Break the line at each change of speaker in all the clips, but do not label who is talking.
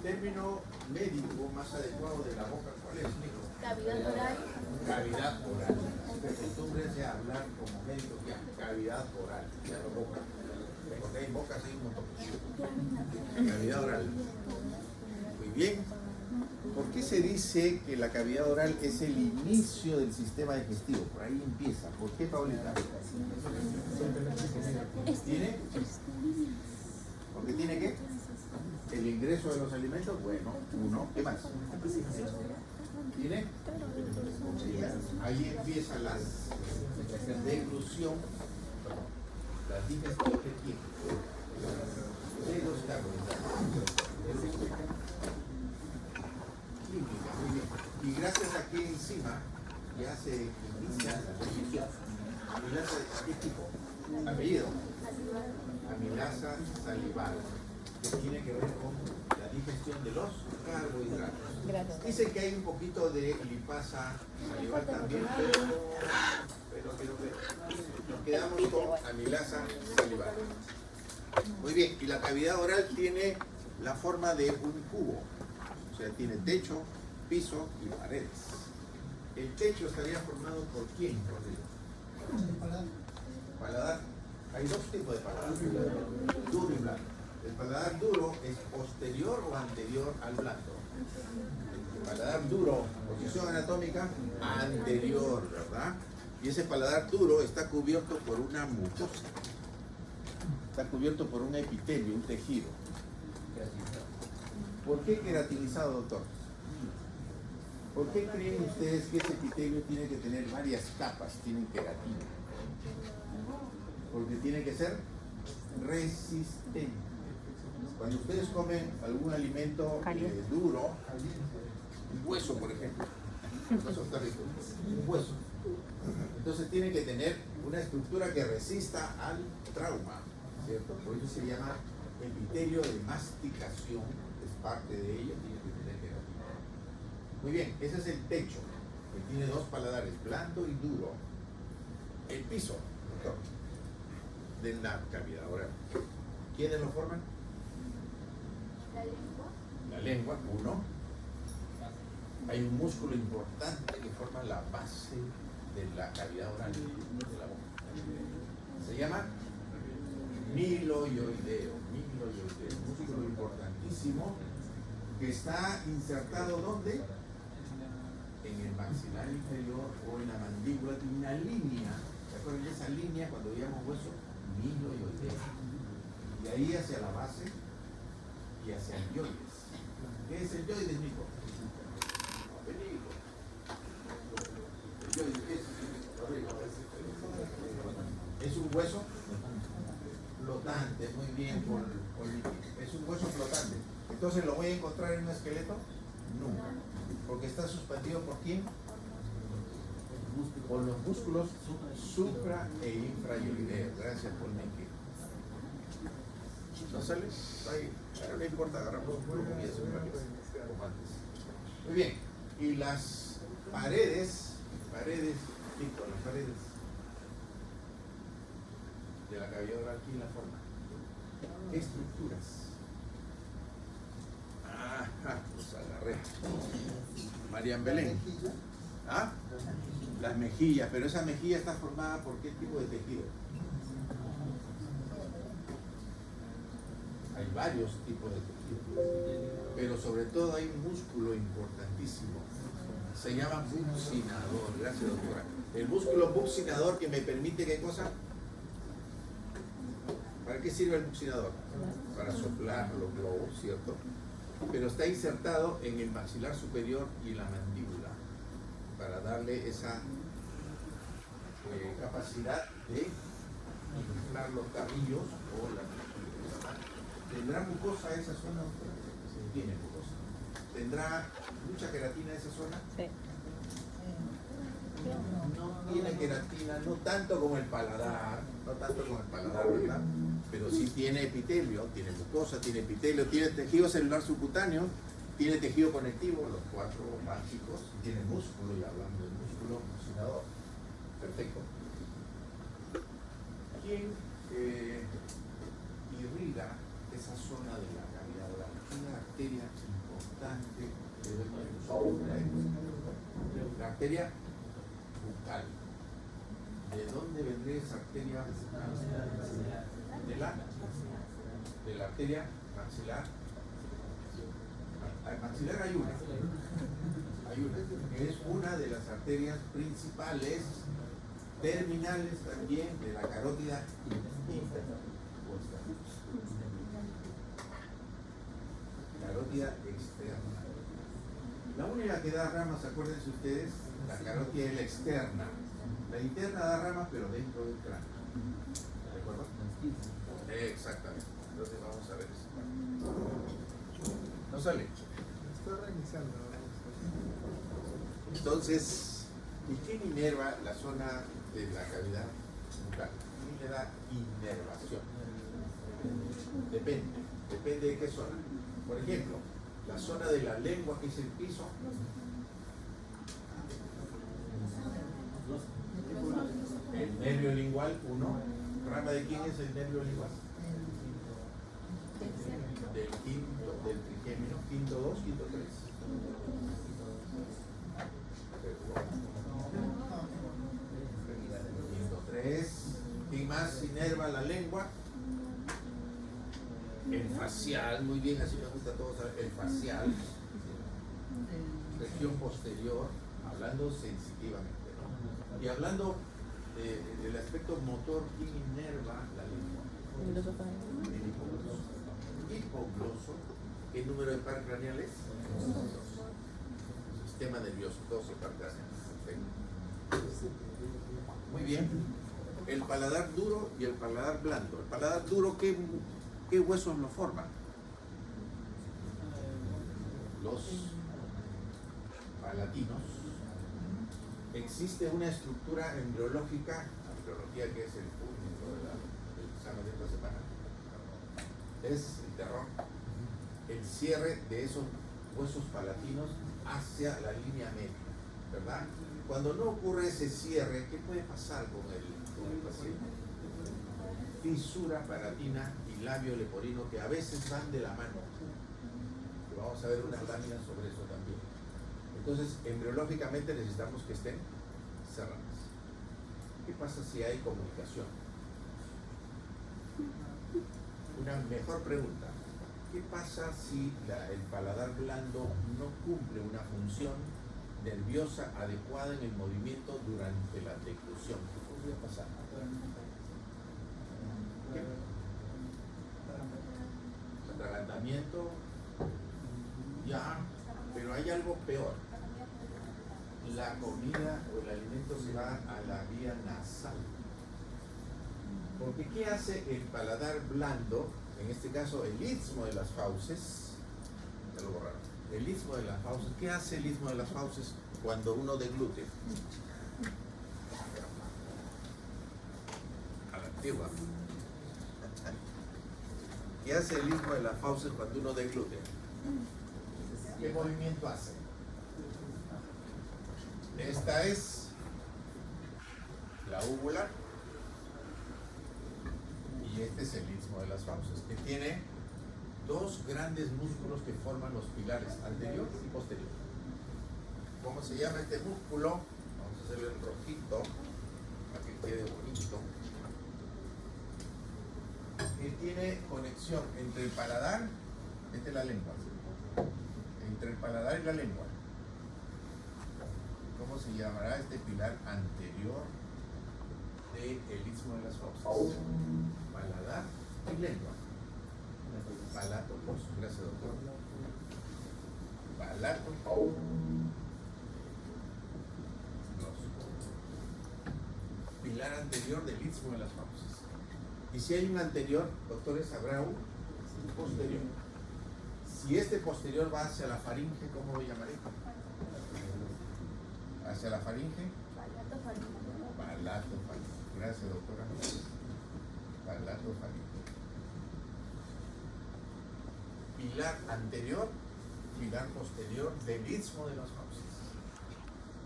término médico más adecuado de la boca, ¿cuál es, Nico?
Cavidad oral.
Cavidad oral. Acostúmbrense a hablar como médico ya, cavidad oral, ya no boca. Porque hay bocas, hay un montón. Cavidad oral. Muy bien. ¿Por qué se dice que la cavidad oral es el inicio del sistema digestivo? Por ahí empieza. ¿Por qué, Paulita? ¿Tiene? ¿Porque tiene qué? El ingreso de los alimentos. Bueno, uno. ¿Qué más? ¿Tiene? Ahí empieza la deglución, la digestión que tiene de los carbohidratos. Química, muy bien. Y gracias a qué enzima ya se inicia la digestión. ¿Amilasa de qué tipo? Apellido. Amilasa salival, que tiene que ver con la digestión de los carbohidratos. Dice que hay un poquito de lipasa salival también, pero nos quedamos con amilasa salival. Muy bien, y la cavidad oral tiene la forma de un cubo, o sea, tiene techo, piso y paredes. El techo estaría formado por quién, Rodrigo? Paladar. Hay dos tipos de paladar, duro y blando. El paladar duro es posterior o anterior al blando. El paladar duro, posición anatómica, anterior, ¿verdad? Y ese paladar duro está cubierto por una mucosa. Está cubierto por un epitelio, un tejido. ¿Por qué queratinizado, doctor? ¿Por qué creen ustedes que ese epitelio tiene que tener varias capas, tienen queratina? Porque tiene que ser resistente. Cuando ustedes comen algún alimento duro, un hueso, por ejemplo, un hueso, entonces tiene que tener una estructura que resista al trauma, ¿cierto? Por eso se llama epitelio de masticación, es parte de ello, tiene que tener queratina. Muy bien, ese es el techo, que tiene dos paladares, blando y duro. El piso, doctor, de la cavidad oral. ¿Quiénes lo forman?
La lengua.
La lengua, uno. Hay un músculo importante que forma la base de la cavidad oral, de la boca. Se llama miloioideo. Un músculo importantísimo que está insertado ¿dónde? En el maxilar inferior o en la mandíbula, en una línea. ¿Se acuerdan de esa línea cuando veíamos hueso? Miloioideo. Y ahí hacia la base y hacia el yoides. ¿Qué es el yoides, Nico? El yoides es un hueso flotante, muy bien, es un hueso flotante. Entonces, ¿lo voy a encontrar en un esqueleto? Nunca. Porque está suspendido ¿por quién? Por los músculos supra e infrayoideos. Gracias por Nicky. ¿No sale? Ahí. Ahora no importa, agarramos un poco y hacemos una cosa como antes. Muy bien. Y las paredes, Nico, las paredes de la cavidad oral, ¿quién la forma? Estructuras. Ajá, pues agarré. Marian Belén. ¿Ah? Las mejillas, pero esa mejilla está formada por qué tipo de tejido. Hay varios tipos de tejido, pero sobre todo hay un músculo importantísimo. Se llama buccinador. Gracias, doctora. El músculo buccinador que me permite ¿qué cosa? ¿Para qué sirve el buccinador? Para soplar los globos, ¿cierto? Pero está insertado en el maxilar superior y la mandíbula para darle esa capacidad de inflar los carrillos o la mucosa. ¿Tendrá mucosa esa zona? Tiene mucosa. ¿Tendrá mucha queratina esa zona?
Sí.
No tiene queratina, no tanto como el paladar, ¿verdad? Pero sí tiene epitelio, tiene mucosa, tiene epitelio, tiene tejido celular subcutáneo, tiene tejido conectivo, los cuatro básicos, tiene músculo, y hablando del músculo buccinador. Perfecto. ¿Quién irriga esa zona de la cavidad oral? Una arteria importante que debemos traer. La arteria bucal. ¿De dónde vendría esa arteria bucal? De la arteria maxilar. Maxilar hay una, que es una de las arterias principales, terminales también, de la carótida interna. Carótida externa. La única que da ramas, acuérdense ustedes, la carótida es la externa. La interna da ramas, pero dentro del cráneo. ¿De acuerdo? Exactamente. Entonces vamos a ver eso. No sale.
Estoy reiniciando.
Entonces, ¿y quién inerva la zona de la cavidad bucal? ¿Quién le da inervación? Depende de qué zona. Por ejemplo, la zona de la lengua, que es el piso. El nervio lingual, 1. ¿Rama de quién es el nervio lingual? Del quinto, del trigémino, quinto 2, quinto 3. Quinto 3. ¿Quién más inerva la lengua? El facial, muy bien, así me gusta a todos saber. El facial, región posterior, hablando sensitivamente, ¿no? Y hablando del aspecto motor, ¿quién inerva la lengua? El hipogloso. Hipogloso. ¿Qué número de par craneales? 2. Sistema nervioso, 12 par craneales. Perfecto. Muy bien. El paladar duro y el paladar blando. El paladar duro, ¿qué huesos lo forman? Los palatinos. Existe una estructura embriológica, la embriología, que es el punto del examen de esta semana. Es el terror. El cierre de esos huesos palatinos hacia la línea media, ¿verdad? Cuando no ocurre ese cierre, ¿qué puede pasar con el paciente? Fisura palatina y labio leporino, que a veces van de la mano. Y vamos a ver unas láminas sobre eso también. Entonces, embriológicamente necesitamos que estén cerradas. ¿Qué pasa si hay comunicación? Una mejor pregunta. ¿Qué pasa si el paladar blando no cumple una función nerviosa adecuada en el movimiento durante la deglución? ¿Qué podría pasar? ¿Qué? Atragantamiento. Ya, pero hay algo peor. La comida o el alimento se va a la vía nasal. Porque ¿qué hace el paladar blando? En este caso, el istmo de las fauces. Ya lo borraron. El istmo de las fauces. ¿Qué hace el istmo de las fauces cuando uno deglute? A la antigua. ¿Qué hace el istmo de las fauces cuando uno deglute? ¿Qué movimiento hace? Esta es la úvula y este es el istmo de las fauces, que tiene dos grandes músculos que forman los pilares anterior y posterior. ¿Cómo se llama este músculo? Vamos a hacerlo en rojito para que quede bonito. Que tiene conexión entre el paladar, esta es la lengua, entre el paladar y la lengua. ¿Cómo se llamará este pilar anterior del istmo de las fauces? Paladar y lengua. Palato, gracias doctor. Palato. Pilar anterior del istmo de las fauces. Y si hay un anterior, doctores, habrá un posterior. Si este posterior va hacia la faringe, ¿cómo lo llamaré? Hacia la faringe.
Palato faríngeo.
Palato faríngeo. Gracias, doctora. Palato faríngeo. Pilar anterior, pilar posterior del istmo de las fauces.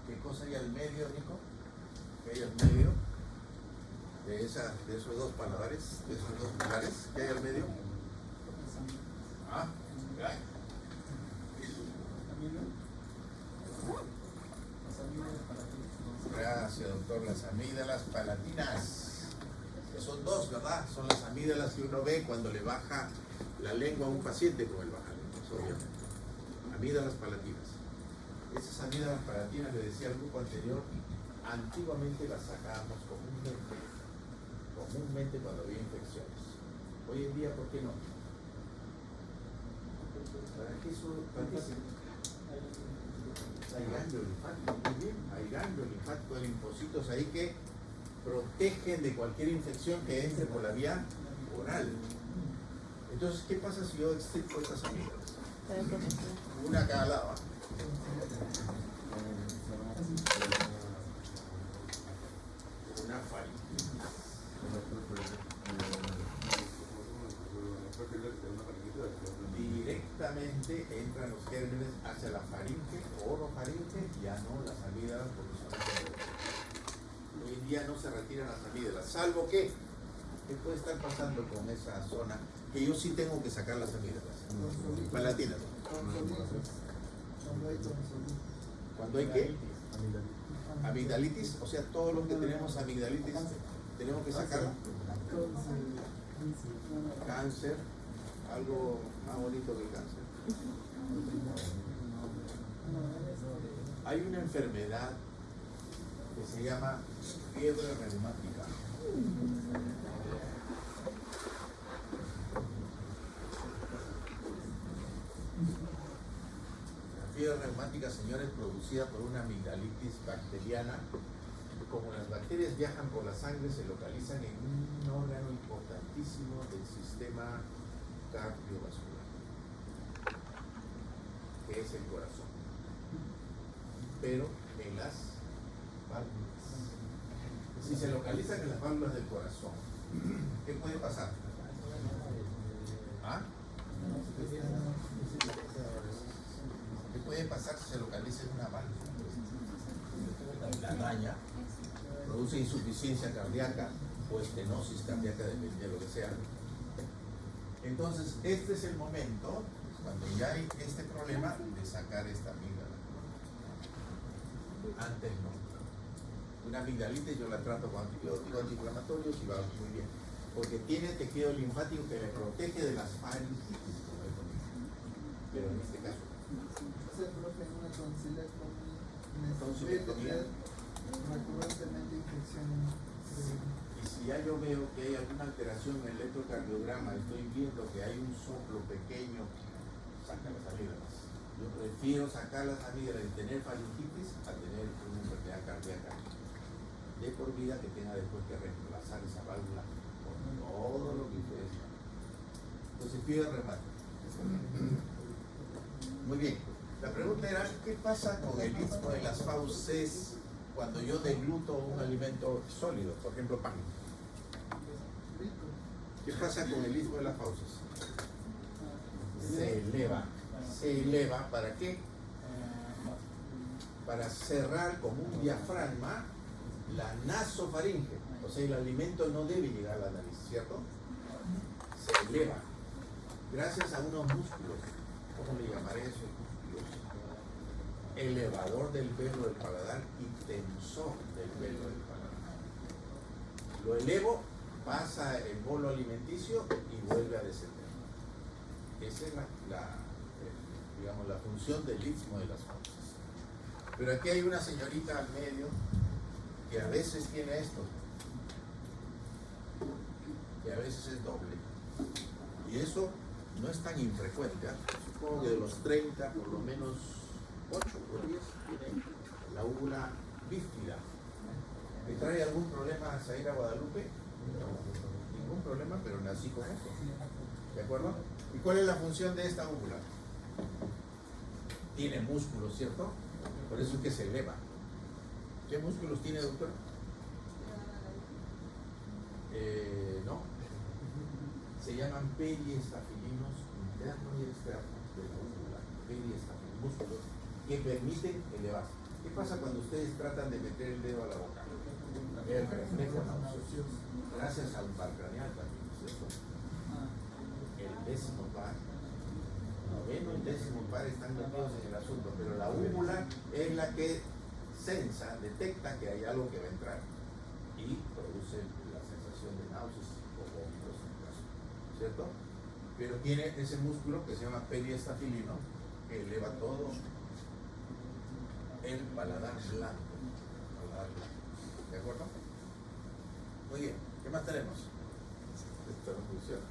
¿Qué cosa hay al medio, Nico? ¿Qué hay al medio de esos dos paladares, de esos dos pilares? ¿Qué hay al medio? Ah, las amígdalas palatinas. Son dos, ¿verdad? Son las amígdalas que uno ve cuando le baja la lengua a un paciente con el bajalenguas, obviamente. Amígdalas palatinas. Esas amígdalas palatinas, le decía al grupo anterior, antiguamente las sacábamos comúnmente cuando había infecciones. Hoy en día, ¿por qué no? ¿Para qué hay ganglio linfático? Muy bien, hay ganglio linfático de linfocitos ahí que protegen de cualquier infección que entre por la vía oral. Entonces, ¿qué pasa si yo extirpo estas amígdalas? Una a cada lado. Una faringitis. Directamente entran los gérmenes hacia la faringe, orofaringe, ya no las amígdalas porque son enfermedades. Hoy en día no se retiran las amígdalas, salvo que, ¿qué puede estar pasando con esa zona? Que yo sí tengo que sacar las amígdalas palatinas. ¿Cuando hay qué? Amigdalitis, o sea, todos los que tenemos amigdalitis tenemos que sacarla. Cáncer, algo más bonito que el cáncer. Hay una enfermedad que se llama fiebre reumática. La fiebre reumática, señores, producida por una amigdalitis bacteriana. Como las bacterias viajan por la sangre, se localizan en un órgano importantísimo del sistema cardiovascular, que es el corazón. Pero en las válvulas. Si se localizan en las válvulas del corazón, ¿qué puede pasar? ¿Ah? ¿Qué puede pasar si se localiza en una válvula? La daña, produce insuficiencia cardíaca o estenosis cardíaca, depende de lo que sea. Entonces, este es el momento, cuando ya hay este problema, de sacar esta amígdala. Antes no. Una amigdalitis yo la trato con antibióticos antiinflamatorios y va muy bien, porque tiene tejido linfático que le protege de las faringitis, como he dicho. Pero en este caso tonsilectomía,
recurrentemente infección.
y si ya yo veo que hay alguna alteración en el electrocardiograma, estoy viendo que hay un soplo pequeño, saca las amígdalas. Yo prefiero sacar las amígdalas y tener faringitis a tener una enfermedad cardíaca de por vida que tenga después que reemplazar esa válvula por todo lo que ustedes saben. Entonces fiebre reumática. Muy bien. La pregunta era, ¿qué pasa con el istmo de las fauces cuando yo degluto un alimento sólido, por ejemplo pan? ¿Qué pasa con el istmo de las fauces? Se eleva. Se eleva, ¿para qué? Para cerrar como un diafragma la nasofaringe. O sea, el alimento no debe llegar a la nariz, ¿cierto? Se eleva. Gracias a unos músculos. ¿Cómo le llamaré eso? Elevador del velo del paladar y tensor del velo del paladar. Lo elevo, pasa el bolo alimenticio y vuelve a descender. Esa es digamos, la función del istmo de las fauces. Pero aquí hay una señorita al medio que a veces tiene esto, que a veces es doble. Y eso no es tan infrecuente, ¿eh? Supongo que de los 30, por lo menos 8 o 10 tienen la úvula bífida. ¿Me trae algún problema a salir a Guadalupe? No, ningún problema, pero nací con eso. ¿De acuerdo? ¿Y cuál es la función de esta úvula? Tiene músculos, ¿cierto? Por eso es que se eleva. ¿Qué músculos tiene, doctor? No. Se llaman periestafilinos internos y externos de la úvula. Periestafilinos, músculos que permiten elevarse. ¿Qué pasa cuando ustedes tratan de meter el dedo a la boca? El reflejo nauseoso. Gracias al par craneal también, ¿cierto? El décimo par, noveno y décimo par están metidos en el asunto, pero la úvula es la que sensa, detecta que hay algo que va a entrar. y produce la sensación de náuseas o vómitos, ¿cierto? Pero tiene ese músculo que se llama periestafilino, que eleva todo el paladar blando. ¿De acuerdo? Muy bien, ¿qué más tenemos? Esto no funciona.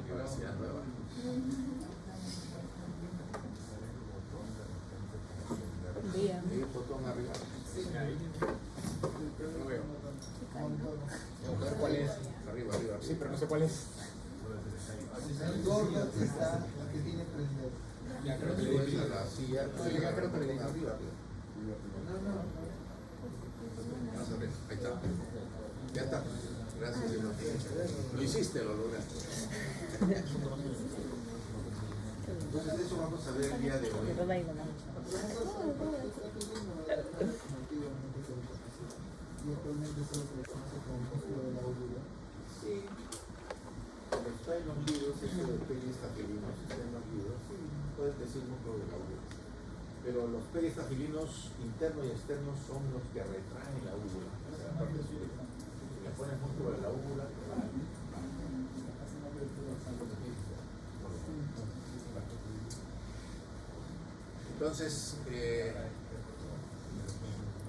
Gracias, nueva.
Bien.
¿Hay un botón arriba?
No veo.
Montón.
¿Cuál es?
Arriba.
Sí, pero no sé cuál es.
El gordo está la que tiene 3 dedos.
Ya creo que
Luego
le
es la silla.
Sí, ya creo que le
arriba.
No.
Vamos a ver, ahí está. Ya está. Gracias, Dios. Lo hiciste, lo lograste. Entonces eso vamos a ver el día de hoy.
Y actualmente solo se le conoce como músculo de la úvula.
Sí. Está en los libros, eso de periestafilinos, está en los libros. Sí, puedes decir músculo de la úvula. Pero los periestafilinos internos y externos son los que retraen la úvula. Esa es la parte superior. Si le pones músculo de la úvula, entonces,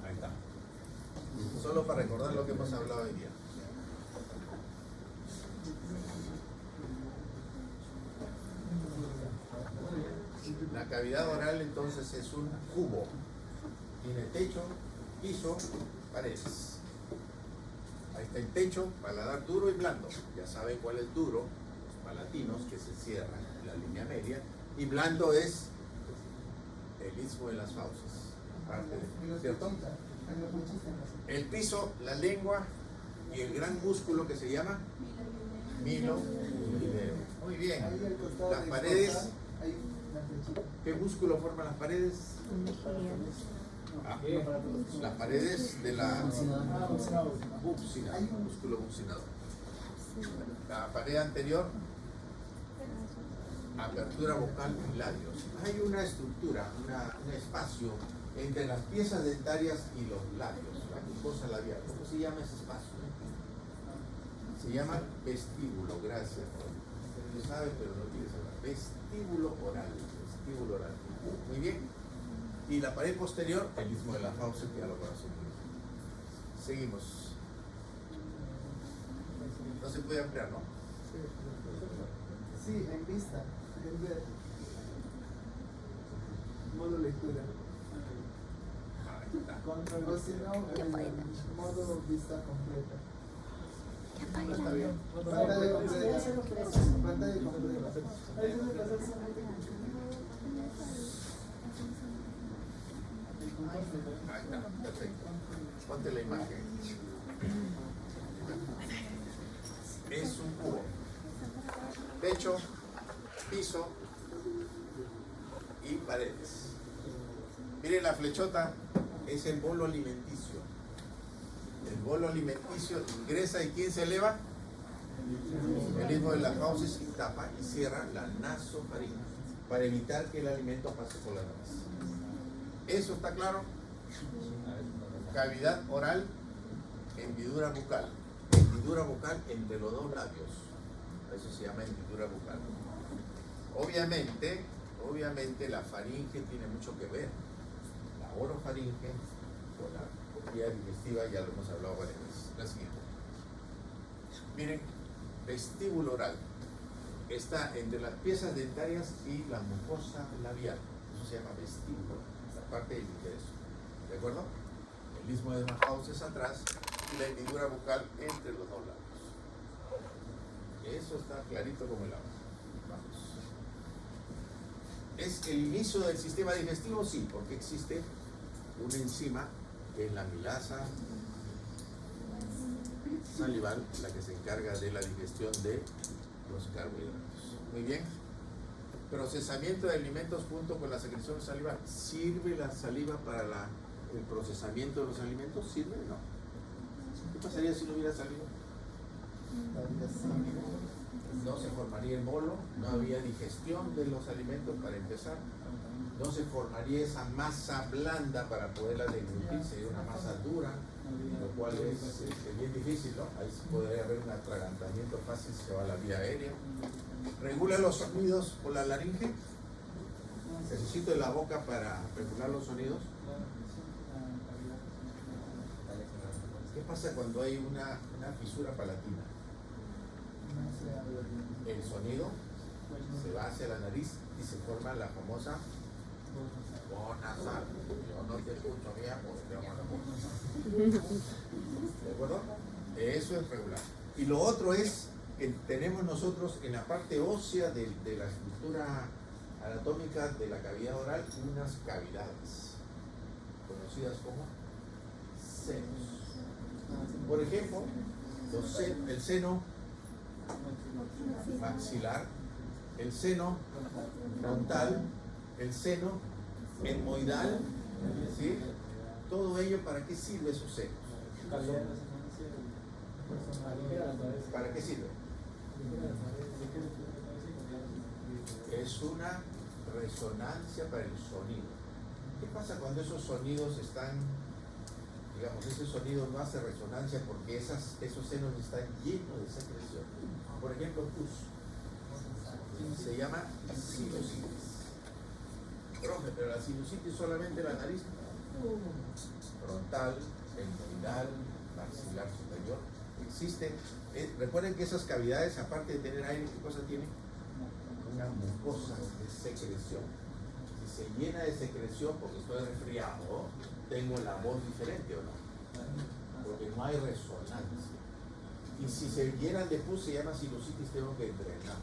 ahí está. Solo para recordar lo que hemos hablado hoy día. La cavidad oral entonces es un cubo. Tiene techo, piso, paredes. Ahí está el techo, paladar duro y blando. Ya saben cuál es duro, los palatinos que se cierran en la línea media. Y blando es el istmo de las fauces. ¿Cierto? El piso, la lengua y el gran músculo que se llama milo. Muy bien. Las paredes. ¿Qué músculo forman las paredes? Las paredes de la bucina, músculo bucinador. La pared anterior, apertura vocal y labios. Hay una estructura, un espacio entre las piezas dentarias y los labios, la mucosa labial. ¿Cómo se llama ese espacio? Se llama vestíbulo, gracias. Usted sabe, pero no quiere saber. Vestíbulo oral. Muy bien. Y la pared posterior, el istmo de la fauce, que ya lo conocemos. Seguimos. No se puede ampliar, ¿no?
Sí, en vista, en ver. Modo lectura. O si no, modo vista completa.
Está bien.
Pantalla completa. Pantalla completa.
Ahí está, perfecto. Ponte la imagen. Es un cubo. Techo, piso y paredes. Miren la flechota, es el bolo alimenticio. El bolo alimenticio ingresa y ¿quién se eleva? El istmo de las fauces y tapa y cierra la nasofaringe para evitar que el alimento pase por la nariz. ¿Eso está claro? Cavidad oral, hendidura bucal. Hendidura bucal entre los dos labios. Eso se llama hendidura bucal. Obviamente la faringe tiene mucho que ver. La orofaringe con la vía digestiva, ya lo hemos hablado varias veces. La siguiente. Miren, vestíbulo oral. Está entre las piezas dentarias y la mucosa labial. Eso se llama vestíbulo. Parte del ingreso, ¿de acuerdo? El istmo de las fauces atrás y la hendidura bucal entre los dos lados. Eso está clarito como el agua. Vamos. ¿Es el inicio del sistema digestivo? Sí, porque existe una enzima que es la amilasa salival, la que se encarga de la digestión de los carbohidratos. Muy bien. Procesamiento de alimentos junto con la secreción salival. ¿Sirve la saliva para el procesamiento de los alimentos? ¿Sirve o no? ¿Qué pasaría si no hubiera saliva? No se formaría el bolo, no había digestión de los alimentos para empezar, no se formaría esa masa blanda para poderla deglutir, sería una masa dura, lo cual es bien difícil, ¿no? Ahí sí podría haber un atragantamiento fácil, se va a la vía aérea. Regula los sonidos por la laringe. Necesito de la boca para regular los sonidos. ¿Qué pasa cuando hay una fisura palatina? El sonido se va hacia la nariz y se forma la famosa voz nasal. Yo no te escucho bien porque ¿de acuerdo? Eso es regular. Y lo otro es que tenemos nosotros en la parte ósea de la estructura anatómica de la cavidad oral unas cavidades conocidas como senos. Por ejemplo, el seno maxilar, el seno frontal, el seno etmoidal, ¿sí? Todo ello, ¿para qué sirve esos senos? ¿Para qué sirve? Es una resonancia para el sonido. ¿Qué pasa cuando esos sonidos están, digamos, ese sonido no hace resonancia porque esos senos están llenos de secreción? Por ejemplo, pus. Se llama sinusitis. Profe, pero la sinusitis solamente la nariz. Frontal, etmoidal, maxilar superior. Existen. Recuerden que esas cavidades, aparte de tener aire, ¿qué cosa tienen? Una mucosa de secreción. Si se llena de secreción porque estoy resfriado, tengo la voz diferente o no, porque no hay resonancia. Y si se llenan de pus, se llama sinusitis, tengo que drenar.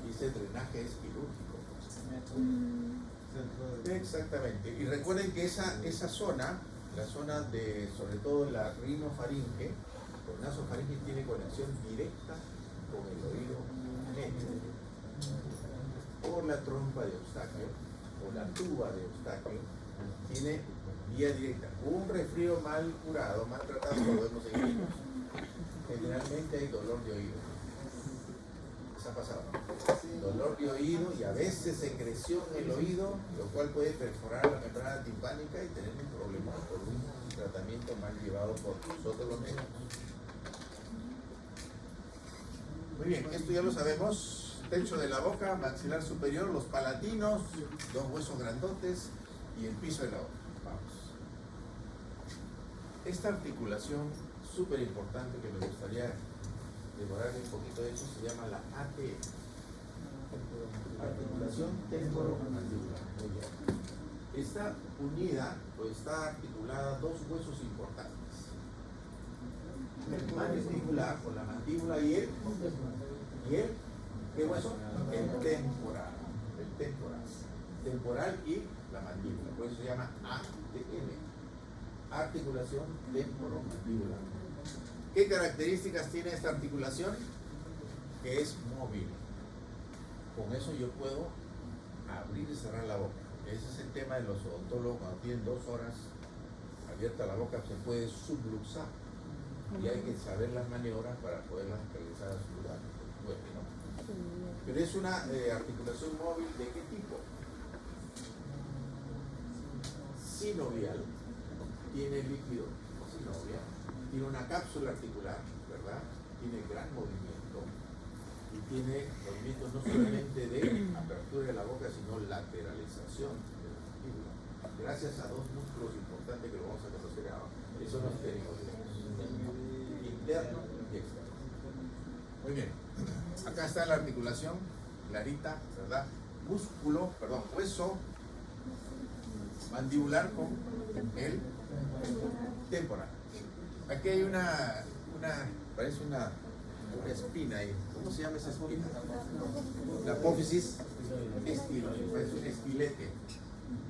Y ese drenaje es quirúrgico. Exactamente. Y recuerden que esa zona, la zona de, sobre todo la rinofaringe, el nasofaringe tiene conexión directa con el oído medio, por la trompa de Eustaquio, o la tuba de Eustaquio, tiene vía directa. Un resfrío mal curado, mal tratado, lo vemos en niños. Generalmente hay dolor de oído. ¿Les ha pasado? Dolor de oído y a veces secreción en el oído, lo cual puede perforar la membrana timpánica y tener un problema por un tratamiento mal llevado por nosotros los médicos. Muy bien, esto ya lo sabemos. Techo de la boca, maxilar superior, los palatinos, dos huesos grandotes y el piso de la boca. Vamos. Esta articulación súper importante que me gustaría demorarme un poquito de eso se llama la ATM. Articulación temporomandibular. Muy bien. Está unida o está articulada dos huesos importantes. El mandibular o la mandíbula y el ¿qué hueso? El temporal. El temporal. Temporal y la mandíbula. Por eso se llama ATM. Articulación temporomandibular. ¿Qué características tiene esta articulación? Que es móvil. Con eso yo puedo abrir y cerrar la boca. Ese es el tema de los odontólogos. Cuando tienen 2 horas abierta la boca, se puede subluxar. Y hay que saber las maniobras para poderlas regresar a su lugar. Bueno, ¿no? Pero es una articulación móvil ¿de qué tipo? Sinovial. Tiene líquido sinovial. Tiene una cápsula articular, ¿verdad? Tiene gran movimiento. Y tiene movimientos no solamente de apertura de la boca, sino lateralización de la mandíbula. Gracias a 2 músculos importantes que lo vamos a conocer ahora. Que son los pterigoideos. Interno y externo. Muy bien. Acá está la articulación, clarita, ¿verdad? Hueso mandibular con el temporal. Aquí hay parece una espina ahí. ¿Cómo se llama esa espina? La apófisis estiloide, parece un estilete,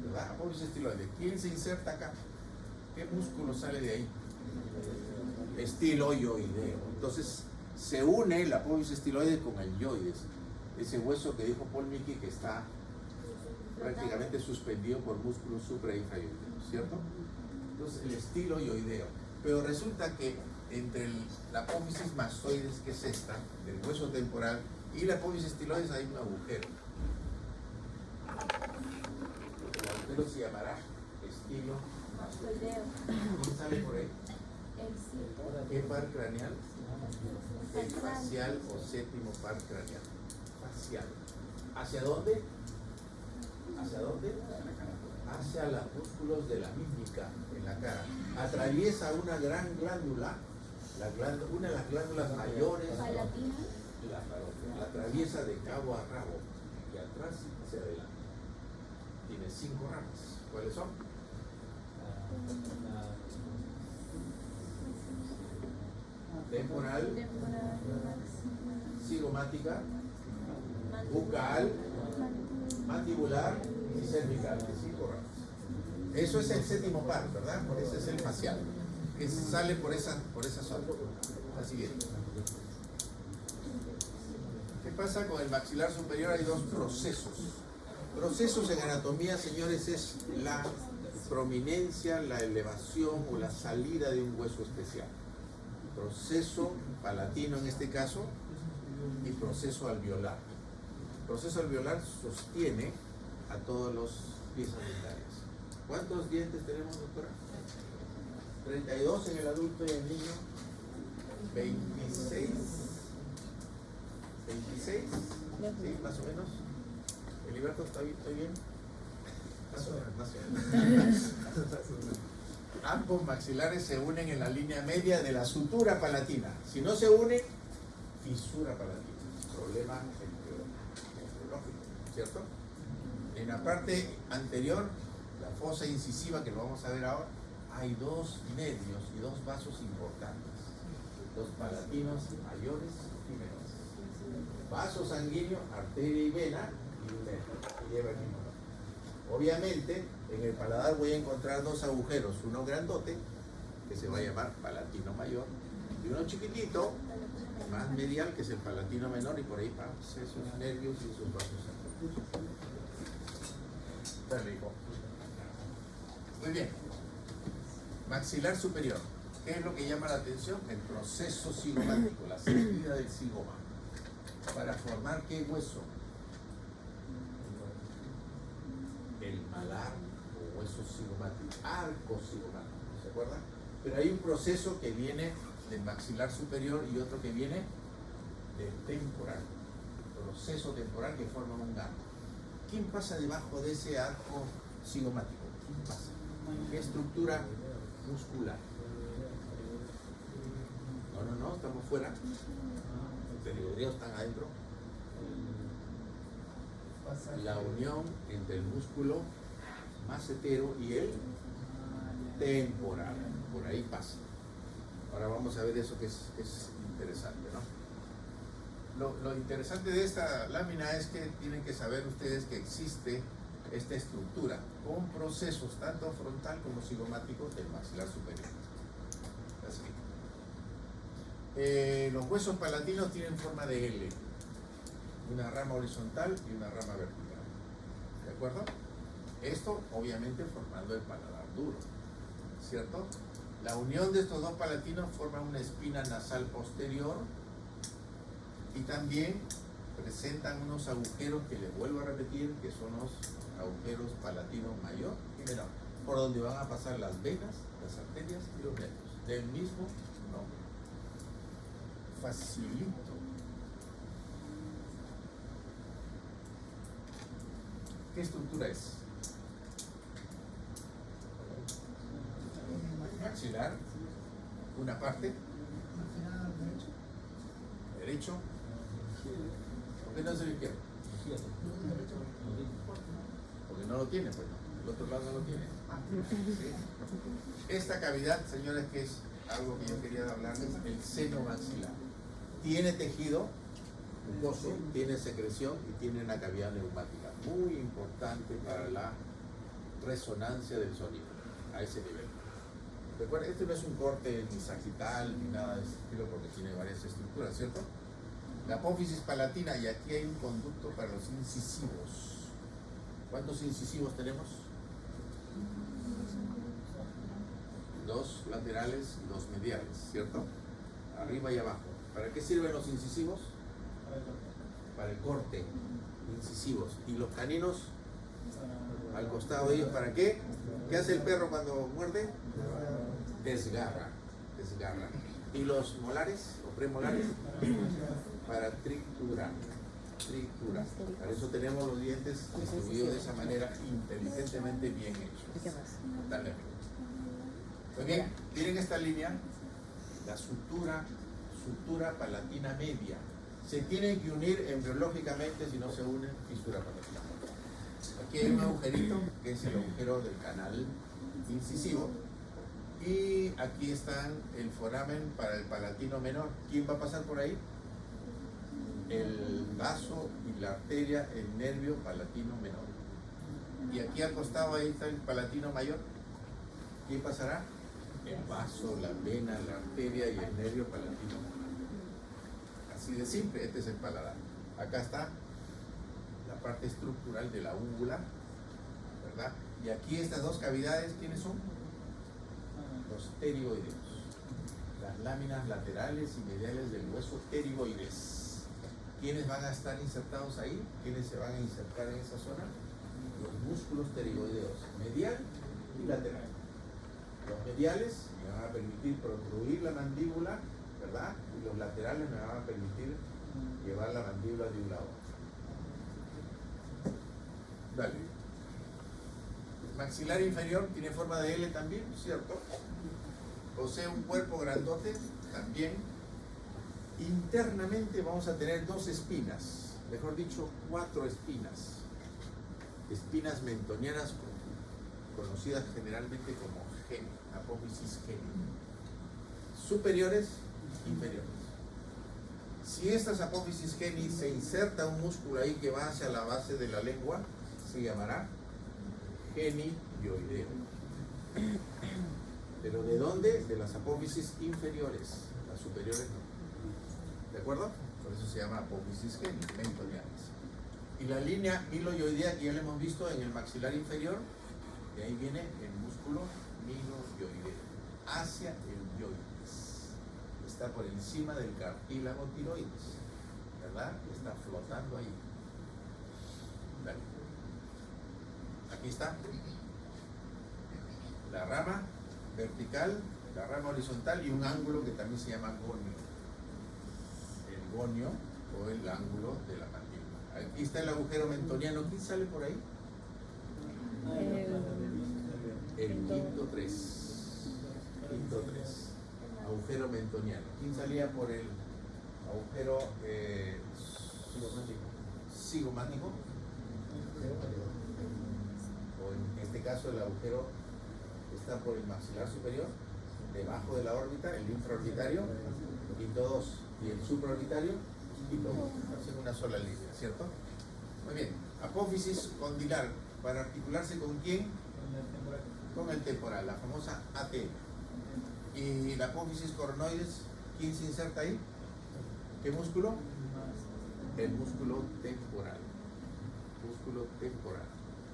¿verdad? Apófisis estiloide. ¿Quién se inserta acá? ¿Qué músculo sale de ahí? Estiloioideo. Entonces se une la apófisis estiloide con el yoides, ese hueso que dijo Paul Mickey que está prácticamente suspendido por músculos supra e infrayoideos, ¿cierto? Entonces el estiloioideo. Pero resulta que entre la apófisis mastoides, que es esta, del hueso temporal, y la apófisis estiloides hay un agujero. El agujero se llamará estilomastoideo.
Mastoideo.
¿Quién sale por ahí?
El 7.
¿Qué par craneal? El facial o séptimo par craneal. Facial. ¿Hacia dónde? ¿Hacia dónde? Hacia los músculos de la mímica en la cara. Atraviesa una gran glándula, una de las glándulas mayores.
Palatina.
La atraviesa de cabo a rabo, de atrás hacia adelante. Tiene 5 ramas. ¿Cuáles son? Temporal,
Temporal.
cigomática, bucal, mandibular y cervical, de 5 ramas. Eso es el séptimo par, ¿verdad? Ese es el facial, que sale por esa zona. Así bien. ¿Qué pasa con el maxilar superior? Hay 2 procesos. Procesos en anatomía, señores, es la prominencia, la elevación o la salida de un hueso especial. Proceso palatino en este caso y proceso alveolar. El proceso alveolar sostiene a todos los piezas dentarias. ¿Cuántos dientes tenemos, doctora? 32 en el adulto y en el niño. 26. 26, sí, más o menos. Heriberto, ¿está bien? ¿Estoy bien? Más o menos. Ambos maxilares se unen en la línea media de la sutura palatina. Si no se unen, fisura palatina. Problema neurológico, ¿cierto? En la parte anterior, la fosa incisiva, que lo vamos a ver ahora, hay 2 medios y 2 vasos importantes. Los palatinos mayores y menores. Vaso sanguíneo, arteria y vena, y un vena, que lleva el mismo nombre. Obviamente, en el paladar voy a encontrar 2 agujeros, uno grandote, que se va a llamar palatino mayor, y uno chiquitito, más medial, que es el palatino menor, y por ahí pasa esos nervios y esos vasos sanguíneos. Está rico. Muy bien. Maxilar superior. ¿Qué es lo que llama la atención? El proceso cigomático, la salida del cigoma. ¿Para formar qué hueso? El malar o hueso cigomático, arco cigomático, ¿se acuerdan? Pero hay un proceso que viene del maxilar superior y otro que viene del temporal. Proceso temporal que forma un arco. ¿Quién pasa debajo de ese arco cigomático? ¿Quién pasa? ¿Qué estructura muscular? No, estamos fuera. Los peligrosos están adentro. La unión entre el músculo macetero y el temporal. Por ahí pasa. Ahora vamos a ver eso que es interesante, ¿no? Lo interesante de esta lámina es que tienen que saber ustedes que existe esta estructura con procesos tanto frontal como cigomáticos del maxilar superior. Así. Los huesos palatinos tienen forma de L, una rama horizontal y una rama vertical. ¿De acuerdo? Esto obviamente formando el paladar duro, ¿cierto? La unión de estos 2 palatinos forma una espina nasal posterior y también presentan unos agujeros que les vuelvo a repetir, que son los agujeros palatinos mayor y menor, por donde van a pasar las venas, las arterias y los nervios, del mismo nombre. Facilito. ¿Qué estructura es? Maxilar, una parte, derecho, ¿por qué no es el izquierdo? Porque no lo tiene, pues no. El otro lado no lo tiene. ¿Sí? Esta cavidad, señores, que es algo que yo quería hablarles, el seno maxilar. Tiene tejido mucoso, tiene secreción y tiene una cavidad neumática, muy importante para la resonancia del sonido, a ese nivel. Recuerden, este no es un corte ni sagital ni nada de ese estilo porque tiene varias estructuras, ¿cierto? La apófisis palatina, y aquí hay un conducto para los incisivos. ¿Cuántos incisivos tenemos? 2 laterales y 2 mediales, ¿cierto? Arriba y abajo. ¿Para qué sirven los incisivos? Para el corte, incisivos. ¿Y los caninos? al costado de ellos. ¿Para qué? ¿Qué hace el perro cuando muerde? Desgarra, desgarra. ¿Y los molares o premolares? Para triturar, triturar. Para eso tenemos los dientes distribuidos de esa manera, inteligentemente bien hechos. Dale. Muy bien, miren esta línea, la sutura palatina media. Se tienen que unir embriológicamente, si no se unen, fisura palatina. Aquí hay un agujerito, que es el agujero del canal incisivo. Y aquí están el foramen para el palatino menor. ¿Quién va a pasar por ahí? El vaso y la arteria, el nervio palatino menor. Y aquí al costado ahí está el palatino mayor. ¿Quién pasará? El vaso, la vena, la arteria y el nervio palatino. Así de simple, este es el paladar. Acá está la parte estructural de la úvula, ¿verdad? Y aquí estas dos cavidades, ¿quiénes son? Los pterigoideos. Las láminas laterales y mediales del hueso pterigoides. ¿Quiénes van a estar insertados ahí? ¿Quiénes se van a insertar en esa zona? Los músculos pterigoideos, medial y lateral. Los mediales me van a permitir protruir la mandíbula, ¿verdad? Y los laterales me van a permitir llevar la mandíbula de un lado. Dale. El maxilar inferior tiene forma de L también, ¿cierto? Posee un cuerpo grandote también. Internamente vamos a tener dos espinas, mejor dicho, 4 espinas. Espinas mentonianas conocidas generalmente como geni, apófisis geni. Superiores, inferiores. Si estas apófisis geni se inserta un músculo ahí que va hacia la base de la lengua, se llamará genioideo. ¿Pero de dónde? De las apófisis inferiores, las superiores no. ¿De acuerdo? Por eso se llama apófisis geni, mentonianas. Y la línea miloioidea que ya la hemos visto en el maxilar inferior, de ahí viene el músculo miloioideo, hacia el yoides. Está por encima del cartílago tiroides, ¿verdad? Está flotando ahí. Dale. Aquí está la rama vertical, la rama horizontal y un ángulo que también se llama gonio. El gonio o el ángulo de la mandíbula. Aquí está el agujero mentoniano. ¿Quién sale por ahí? El quinto 3. Quinto 3. Agujero mentoniano. ¿Quién salía por el agujero cigomático? O en este caso el agujero está por el maxilar superior, debajo de la órbita, el infraorbitario, quinto 2, y el supraorbitario, quinto 1. Hacen una sola línea, ¿cierto? Muy bien. Apófisis condilar, ¿para articularse con quién? Con el temporal, la famosa AT. Y la apófisis coronoides, ¿quién se inserta ahí? ¿Qué músculo? El músculo temporal. Músculo temporal.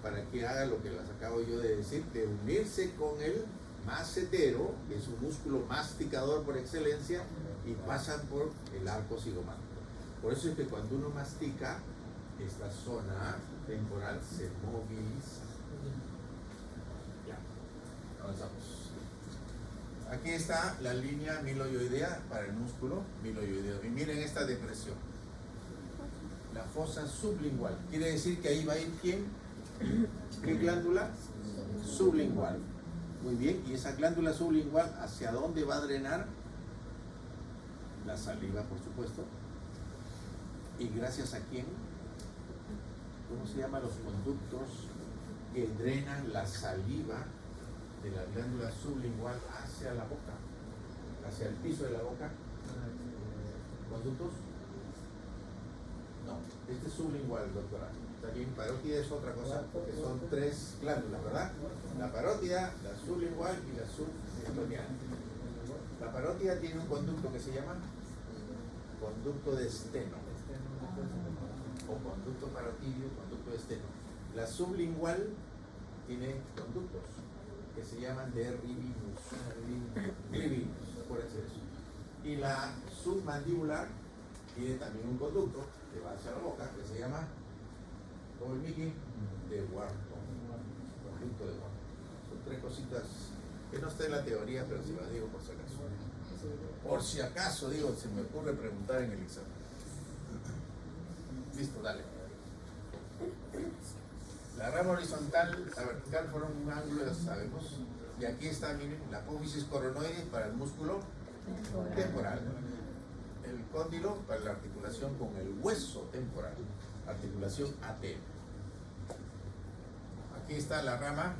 Para que haga lo que les acabo yo de decir, de unirse con el macetero, que es un músculo masticador por excelencia, y pasan por el arco cigomático. Por eso es que cuando uno mastica, esta zona temporal se moviliza. Ya, avanzamos. Aquí está la línea miloioidea para el músculo miloioideo. Y miren esta depresión. La fosa sublingual. Quiere decir que ahí va a ir ¿quién? ¿Qué glándula? Sublingual. Muy bien. ¿Y esa glándula sublingual hacia dónde va a drenar? La saliva, por supuesto. ¿Y gracias a quién? ¿Cómo se llaman los conductos que drenan la saliva de la glándula sublingual hacia la boca? Hacia el piso de la boca. ¿Conductos? No, este es sublingual, doctora. También parótida es otra cosa, porque son 3 glándulas, ¿verdad? La parótida, la sublingual y la submentoniana. La parótida tiene un conducto que se llama conducto de esteno, o conducto parotidio, conducto de esteno. La sublingual tiene conductos que se llaman de rivinus, acuérdense de eso. Y la submandibular tiene también un conducto que va hacia la boca que se llama, como el Mickey, de Wharton. conducto de Gordon. Son tres cositas que no está en la teoría, pero se las digo por si acaso. Por si acaso, digo, se me ocurre preguntar en el examen. Listo, dale. La rama horizontal, la vertical forma un ángulo, ya sabemos. Y aquí está, miren, la apófisis coronoide para el músculo temporal. El cóndilo para la articulación con el hueso temporal. Articulación AT. Aquí está la rama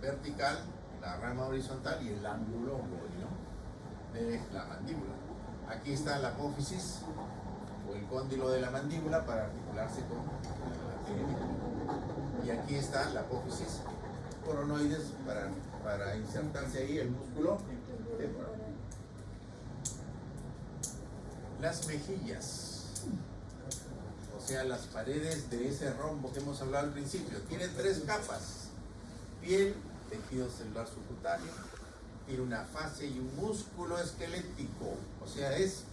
vertical, la rama horizontal y el ángulo de la mandíbula. Aquí está la apófisis o el cóndilo de la mandíbula para articularse con la AT. Y aquí está la apófisis coronoides para insertarse ahí el músculo temporal. Las mejillas, o sea, las paredes de ese rombo que hemos hablado al principio, tienen tres capas: piel, tejido celular subcutáneo, tiene una fase y un músculo esquelético, o sea, es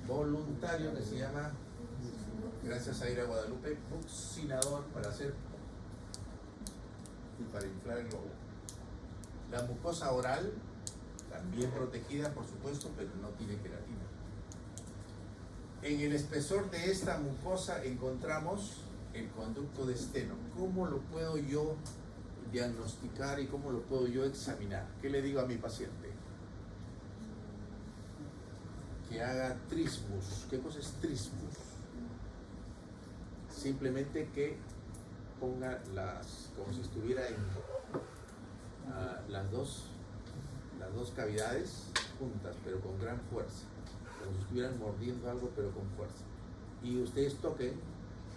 voluntario, que se llama, gracias a Ira Guadalupe, buccinador para hacer y para inflar el globo. La mucosa oral, también protegida por supuesto, pero no tiene queratina. En el espesor de esta mucosa encontramos el conducto de Steno. ¿Cómo lo puedo yo diagnosticar y cómo lo puedo yo examinar? ¿Qué le digo a mi paciente? Que haga trismus. ¿Qué cosa es trismus? Simplemente que ponga como si estuviera en las dos cavidades juntas, pero con gran fuerza, como si estuvieran mordiendo algo, pero con fuerza. Y ustedes toquen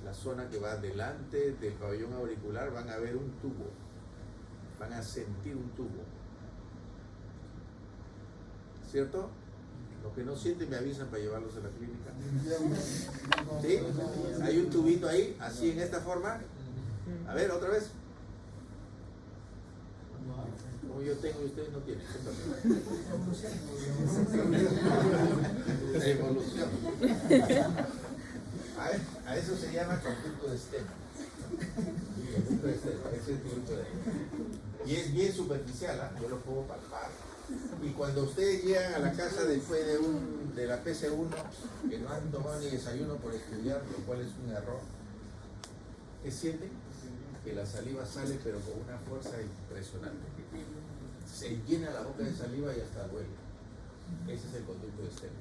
la zona que va delante del pabellón auricular, van a ver un tubo, van a sentir un tubo, ¿cierto? Los que no sienten me avisan para llevarlos a la clínica. ¿Sí? Hay un tubito ahí, así en esta forma. A ver, otra vez. Como yo tengo y ustedes no tienen. Evolución. A eso se llama conducto de Steno. Y es bien superficial, ¿eh? Yo lo puedo palpar. Y cuando ustedes llegan a la casa después de la PC1, que no han tomado ni desayuno por estudiar, lo cual es un error, ¿qué sienten? Que la saliva sale pero con una fuerza impresionante. Se llena la boca de saliva y hasta duele. Ese es el conducto de Steno.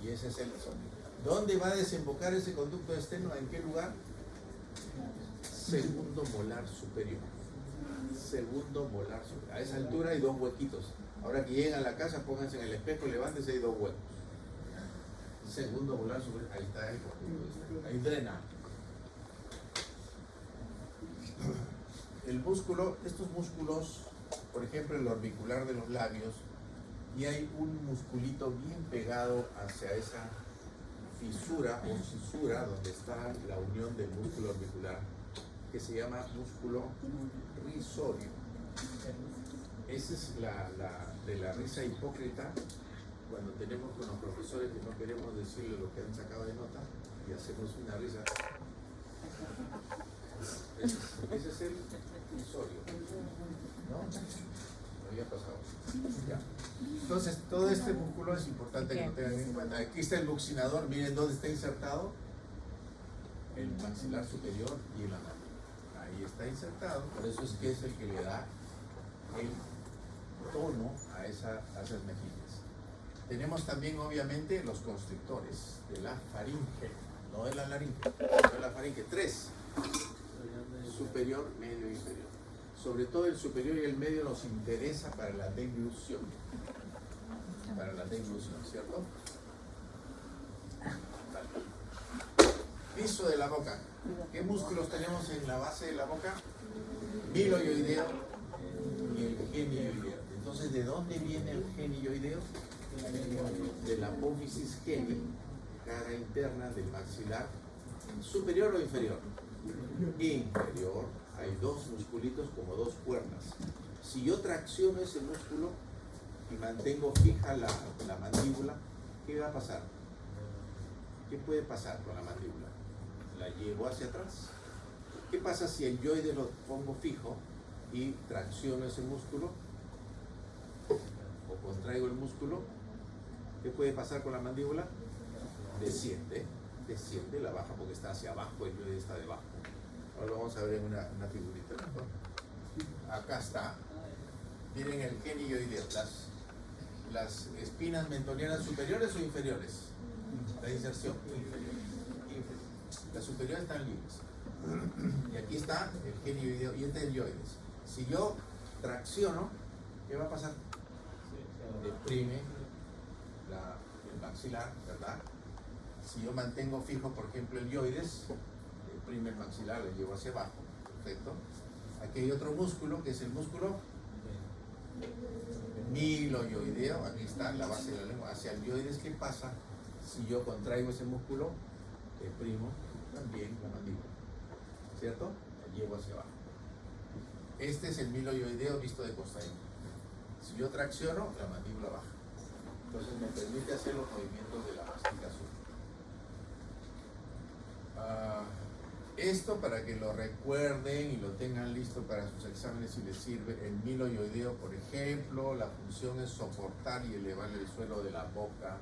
Y ese es el sonido. ¿Dónde va a desembocar ese conducto de Steno? ¿En qué lugar? Segundo molar superior. Segundo molar superior. A esa altura hay dos huequitos. Ahora que lleguen a la casa, pónganse en el espejo, levántense y hay dos huecos. Segundo molar superior. Ahí está el conducto de Steno. Ahí drena. El músculo, estos músculos, por ejemplo el orbicular de los labios, y hay un musculito bien pegado hacia esa fisura o cisura donde está la unión del músculo orbicular, que se llama músculo risorio. Esa es de la risa hipócrita, cuando tenemos con los profesores que no queremos decirle lo que han sacado de nota y hacemos una risa. Ese es el risorio, ¿no? Lo había pasado. Ya. Entonces, todo este músculo es importante que lo tengan en cuenta. Aquí está el buccinador, miren dónde está insertado. El maxilar superior y el anal. Ahí está insertado, por eso es que es el que le da el tono a esas mejillas. Tenemos también, obviamente, los constrictores de la faringe, no de la laringe, de la faringe. Tres. Superior, medio e inferior. Sobre todo el superior y el medio nos interesa para la deglución. Para la deglución, ¿cierto? Vale. Piso de la boca. ¿Qué músculos tenemos en la base de la boca? Biloioideo y el genioideo. Entonces, ¿de dónde viene el genioideo? De la apófisis geni, cara interna del maxilar. ¿Superior o inferior? Inferior. Hay dos musculitos como dos cuerdas. Si yo tracciono ese músculo y mantengo fija la mandíbula, ¿qué va a pasar? ¿Qué puede pasar con la mandíbula? ¿La llevo hacia atrás? ¿Qué pasa si el yoide lo pongo fijo y tracciono ese músculo o contraigo el músculo, ¿qué puede pasar con la mandíbula? Desciende, la baja porque está hacia abajo, el yoide está debajo. Ahora lo vamos a ver en una figurita, ¿no? Acá está. Miren el genioideo, las espinas mentonianas superiores o inferiores. La inserción inferior. Las superiores están libres. Y aquí está el genioideo y este es el yoides. Si yo tracciono, ¿qué va a pasar? Deprime el maxilar, ¿verdad? Si yo mantengo fijo, por ejemplo, el yoides, deprime el maxilar, lo llevo hacia abajo, perfecto. Aquí hay otro músculo, que es el músculo miloioideo, aquí está la base de la lengua, hacia el yoides. ¿Qué pasa si yo contraigo ese músculo? Deprimo también la mandíbula, ¿cierto? La llevo hacia abajo. Este es el miloioideo visto de costado. Si yo tracciono, la mandíbula baja. Entonces me permite hacer los movimientos de la masticación. Esto para que lo recuerden y lo tengan listo para sus exámenes si les sirve. El miloioideo, por ejemplo, la función es soportar y elevar el suelo de la boca.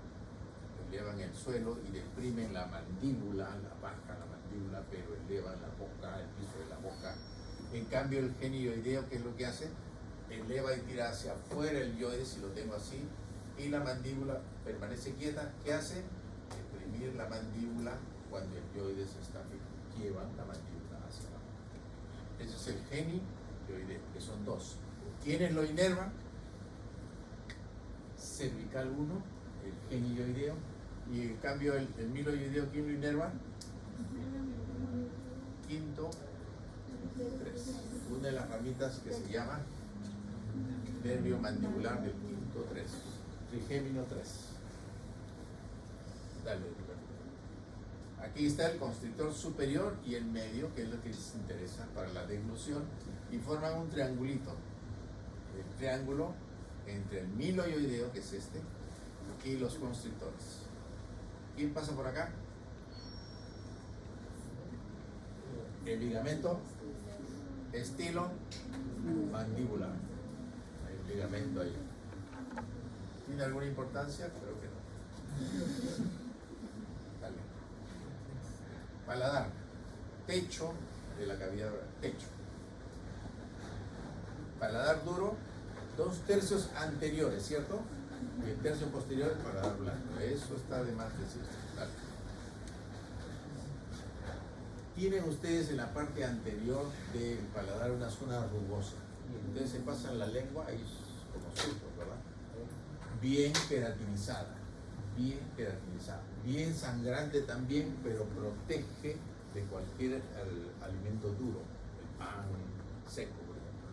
Elevan el suelo y deprimen la mandíbula, la bajan la mandíbula, pero elevan la boca, el piso de la boca. En cambio, el genioideo, ¿qué es lo que hace? Eleva y tira hacia afuera el yoides, si lo tengo así, y la mandíbula permanece quieta. ¿Qué hace? Deprimir la mandíbula cuando el yoides está fijo. Llevan la mandíbula hacia abajo. Ese es el genioideo, que son dos. ¿Quiénes lo inervan? Cervical 1, el genioideo, y en cambio el miloioideo, ¿quién lo inerva? Quinto 3. Una de las ramitas que se llama nervio mandibular del quinto 3. Trigémino 3. Dale, Roberto. Aquí está el constrictor superior y el medio, que es lo que les interesa para la deglución, y forman un triangulito. El triángulo entre el miloioideo, que es este, y los constrictores. ¿Quién pasa por acá? El ligamento estilo mandibular. Hay un ligamento ahí. ¿Tiene alguna importancia? Creo que no. Dale. Paladar. Techo de la cavidad oral. Techo. Paladar duro, 2/3 anteriores, ¿cierto? Y el tercio posterior, paladar blando. Eso está de más decir. Dale. Tienen ustedes en la parte anterior del paladar una zona rugosa. Ustedes se pasan la lengua, ahí como surcos, ¿verdad? Bien queratinizada, bien sangrante también, pero protege de cualquier alimento duro, el pan seco, por ejemplo,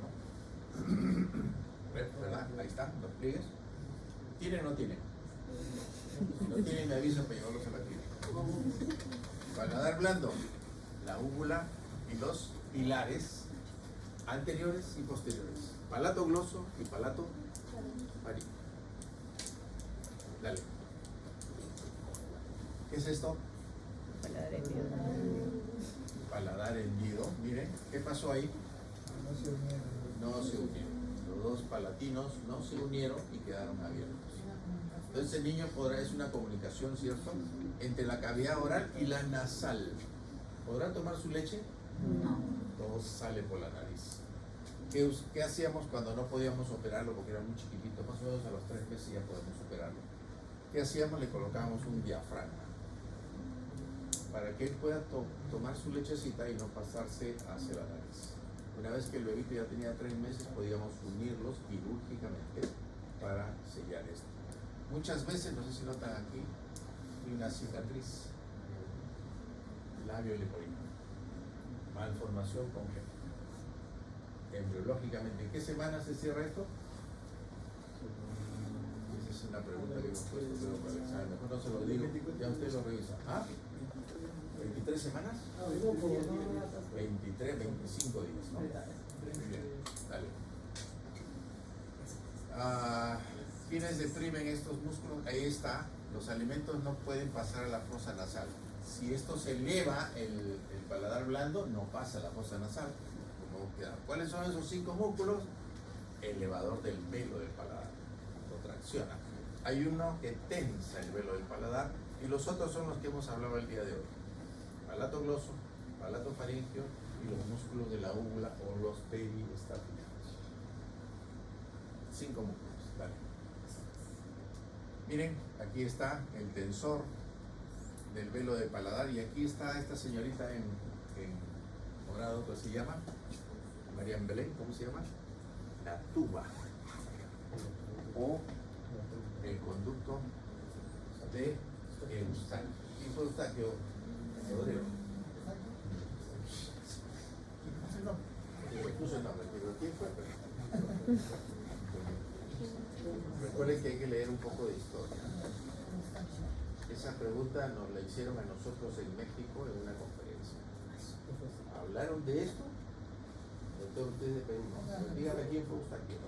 ¿no? ¿Verdad? Ahí están los pliegues. ¿Tienen o no tienen? Si no tienen, me avisan para llevarlos a la clínica. Paladar blando, la úvula y los pilares anteriores y posteriores. Palato gloso y palato faríngeo. Dale. ¿Qué es esto?
Paladar hendido.
Paladar hendido. Miren, ¿qué pasó ahí?
No se unieron.
No se unieron. Los dos palatinos no se unieron y quedaron abiertos. Entonces el niño es una comunicación, ¿cierto?, entre la cavidad oral y la nasal. ¿Podrá tomar su leche?
No.
Todo sale por la nariz. ¿Qué hacíamos cuando no podíamos operarlo porque era muy chiquitito? Más o menos a los 3 meses ya podemos operarlo. ¿Qué hacíamos? Le colocábamos un diafragma para que él pueda tomar su lechecita y no pasarse hacia la nariz. Una vez que el bebito ya tenía 3 meses, podíamos unirlos quirúrgicamente para sellar esto. Muchas veces, no sé si notan aquí, hay una cicatriz, labio leporino, malformación congénita. Embriológicamente, ¿en qué semana se cierra esto? Esa es una pregunta que hemos puesto, pero para el examen, mejor no se lo digo, ya usted lo revisa. ¿Ah? ¿23 semanas? 23, 25 días, ¿no? Muy bien, dale. ¿Quiénes deprimen estos músculos? Ahí está. Los alimentos no pueden pasar a la fosa nasal. Si esto se eleva, el paladar blando no pasa a la fosa nasal. Como Ya, ¿cuáles son esos 5 músculos? Elevador del velo del paladar, lo tracciona. Hay uno que tensa el velo del paladar y los otros son los que hemos hablado el día de hoy. Palato gloso, palato faringio y los músculos de la úvula o los periestafilianos. 5 músculos, dale. Miren, aquí está el tensor del velo del paladar y aquí está esta señorita en morado, ¿cómo se llama? María Belén, ¿cómo se llama? La tuba o el conducto de Eustaquio. ¿Quién fue Eustaquio? Rodrigo. Le puso el nombre, pero ¿quién fue? Recuerden que hay que leer un poco de historia. Esa pregunta nos la hicieron a nosotros en México en una conferencia. ¿Hablaron de esto? Entonces ustedes de Perú no. Pero díganme quién fue Eustaquio.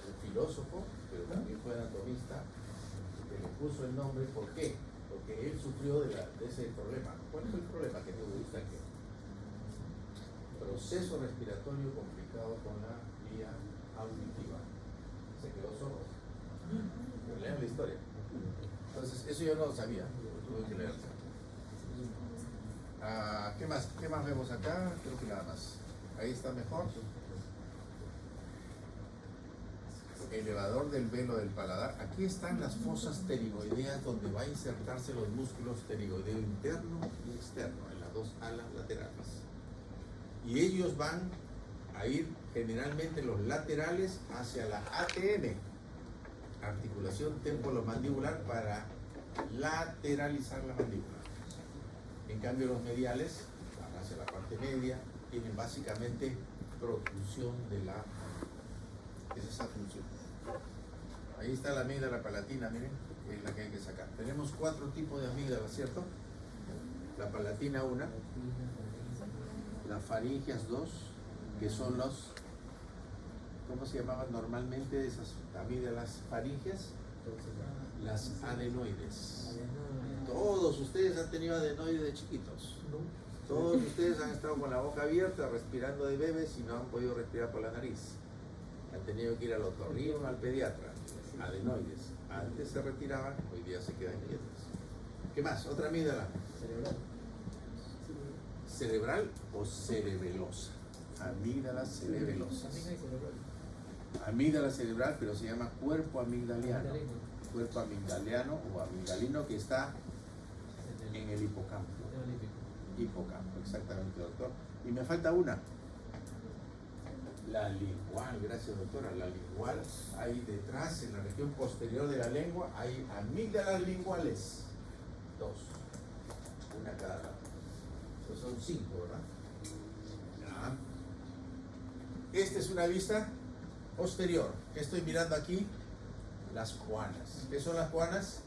El filósofo, pero también fue anatomista, que le puso el nombre, ¿por qué? Porque él sufrió de ese problema. ¿Cuál fue el problema que tuvo Eustaquio? Proceso respiratorio complicado con la vía auditiva. Se quedó sordo. Pero lean la historia. Entonces, eso yo no lo sabía. Tuve que leerlo. ¿Qué más? ¿Qué más vemos acá? Creo que nada más. Ahí está mejor. Elevador del velo del paladar. Aquí están las fosas pterigoideas donde va a insertarse los músculos pterigoideo interno y externo en las 2 alas laterales. Y ellos van a ir generalmente los laterales hacia la ATM, articulación temporomandibular, para lateralizar la mandíbula. En cambio los mediales van hacia la parte media, tienen básicamente protrusión de la mandíbula. Es esa función. Ahí está la amígdala palatina, miren, que es la que hay que sacar. Tenemos 4 tipos de amígdalas, ¿cierto? La palatina 1, las faringias 2, que son los, ¿cómo se llamaban normalmente esas amígdalas faringias? Las adenoides. Todos ustedes han tenido adenoides de chiquitos. Todos ustedes han estado con la boca abierta, respirando de bebés y no han podido respirar por la nariz. Han tenido que ir al otorrino, al pediatra. Adenoides. Antes se retiraban, hoy día se quedan quietas. ¿Qué más? Otra amígdala. ¿Cerebral o cerebelosa? Amígdala cerebelosa. Amígdala cerebral, pero se llama cuerpo amigdaliano. Cuerpo amigdaliano o amigdalino, que está en el hipocampo. Hipocampo, exactamente, doctor. Y me falta una. La lingual, gracias doctora. La lingual, hay detrás, en la región posterior de la lengua, hay amígdalas linguales. 2. Una cada lado. Entonces son 5, ¿verdad? Ya. Esta es una vista posterior. ¿Qué estoy mirando aquí? Las juanas. ¿Qué son las juanas?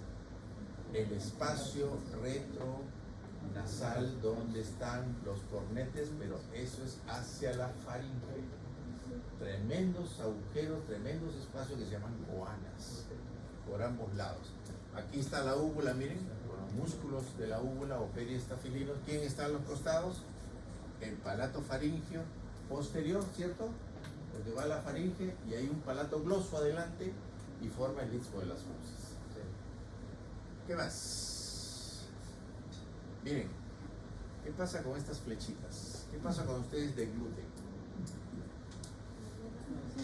El espacio retronasal donde están los cornetes, pero eso es hacia la faringe. Tremendos agujeros, tremendos espacios que se llaman juanas, por ambos lados. Aquí está la úvula, miren, con los músculos de la úvula o periestafilinos. ¿Quién está a los costados? El palato faringio posterior, ¿cierto? Porque va a la faringe y hay un palato gloso adelante y forma el istmo de las fauces. ¿Qué más? Miren, ¿qué pasa con estas flechitas? ¿Qué pasa con ustedes de glúten?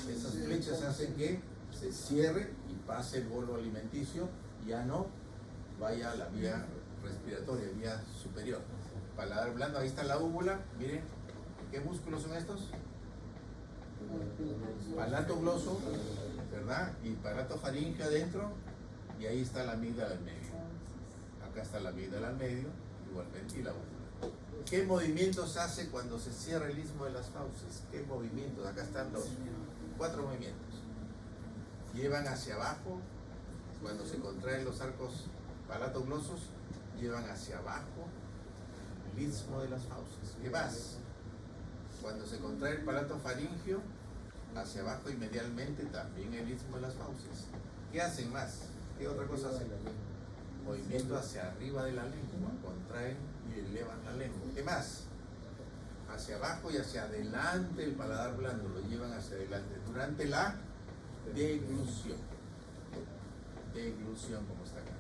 Esas flechas hacen que se cierre y pase el bolo alimenticio, ya no vaya a la vía respiratoria, vía superior. Paladar blando, ahí está la úvula, miren, ¿qué músculos son estos? Palato gloso, ¿verdad? Y palato faringio adentro, y ahí está la amígdala al medio. Acá está la amígdala al medio, igualmente, y la úvula. ¿Qué movimientos hace cuando se cierra el istmo de las fauces? ¿Qué movimientos? Acá están los 4 movimientos. Llevan hacia abajo, cuando se contraen los arcos palatoglosos, llevan hacia abajo el istmo de las fauces. ¿Qué más? Cuando se contrae el palato faringio, hacia abajo y medialmente también el istmo de las fauces. ¿Qué hacen más? ¿Qué otra cosa hacen? Movimiento hacia arriba de la lengua, contraen y y elevan la lengua. ¿Qué más? Hacia abajo y hacia adelante el paladar blando, lo llevan hacia adelante durante la deglución. Deglución, como está acá.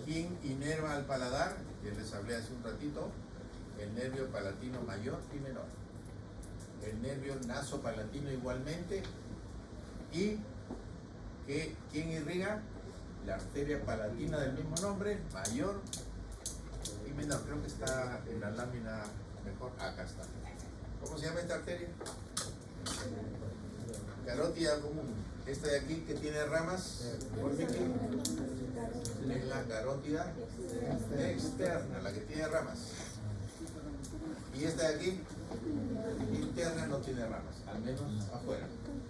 ¿Quién inerva al paladar? Que les hablé hace un ratito. El nervio palatino mayor y menor. El nervio nasopalatino igualmente. ¿Y quién irriga? La arteria palatina del mismo nombre, mayor y menor. Creo que está en la lámina mejor. Acá está. ¿Cómo se llama esta arteria? Carótida común. Esta de aquí que tiene ramas, ¿por qué? Es la carótida externa, la que tiene ramas. Y esta de aquí, interna, no tiene ramas, al menos afuera.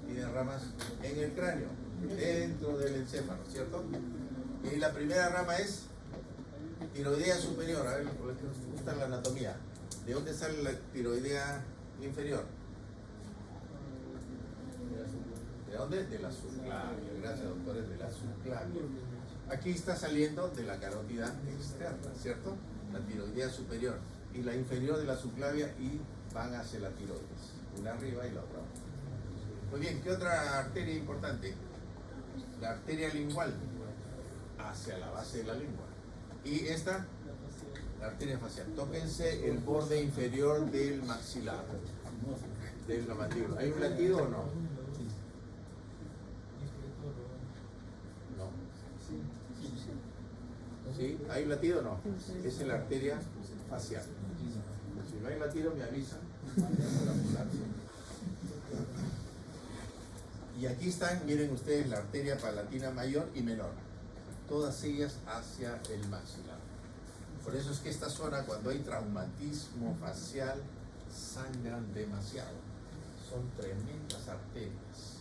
Tiene ramas en el cráneo, dentro del encéfalo, ¿cierto? Y la primera rama es tiroidea superior. A ver, porque nos gusta la anatomía. ¿De dónde sale la tiroidea inferior? ¿De dónde? De la subclavia. Gracias, doctores, de la subclavia. Aquí está saliendo de la carótida externa, ¿cierto? La tiroidea superior y la inferior de la subclavia, y van hacia la tiroides, una arriba y la otra abajo. Muy bien, ¿qué otra arteria importante? La arteria lingual, hacia la base de la lengua. Y esta, la arteria facial. Tóquense el borde inferior del maxilar, de la mandíbula. ¿Hay un latido o no? No. ¿Sí? ¿Hay un latido o no? Esa es la arteria facial. Si no hay latido, me avisan. Y aquí están, miren ustedes, la arteria palatina mayor y menor. Todas ellas hacia el maxilar. Por eso es que esta zona, cuando hay traumatismo facial, sangran demasiado. Son tremendas arterias.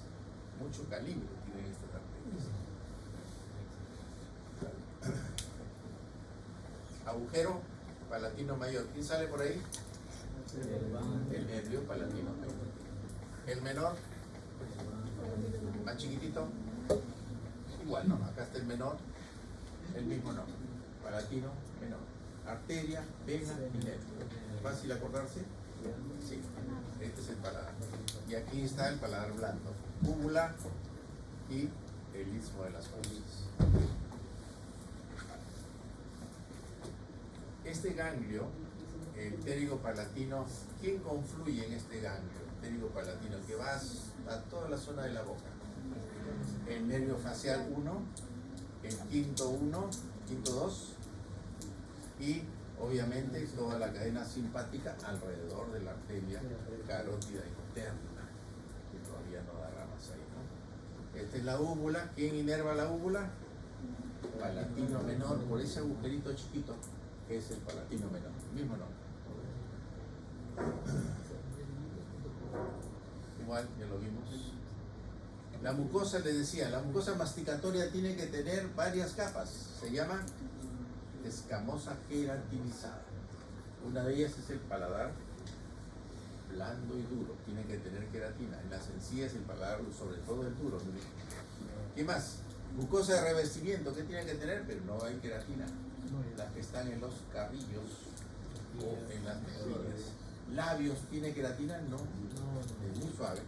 Mucho calibre tienen estas arterias. Agujero palatino mayor. ¿Quién sale por ahí? El nervio palatino mayor. El menor, más chiquitito, igual, ¿no? Acá está el menor, el mismo nombre. Palatino menor. Arteria, vena y nervio. ¿Fácil acordarse? Sí. Este es el paladar. Y aquí está el paladar blando. Úvula y el istmo de las fauces. Este ganglio, el pterigo palatino, ¿quién confluye en este ganglio? El pterigo palatino, que va a toda la zona de la boca. El nervio facial 1, el quinto 1, quinto 2, y obviamente toda la cadena simpática alrededor de la arteria carótida interna, que todavía no da ramas ahí, ¿no? Esta es la úvula. ¿Quién inerva la úvula? Palatino menor, por ese agujerito chiquito, que es el palatino menor, mismo nombre. Igual, ya lo vimos. La mucosa, les decía, la mucosa masticatoria tiene que tener varias capas. Se llama escamosa queratinizada. Una de ellas es el paladar blando y duro. Tiene que tener queratina. En las encías el paladar, sobre todo el duro. ¿Qué más? Mucosa de revestimiento. ¿Qué tiene que tener? Pero no hay queratina. Las que están en los carrillos o en las mejillas. Labios, ¿tiene queratina? No. Es muy suave,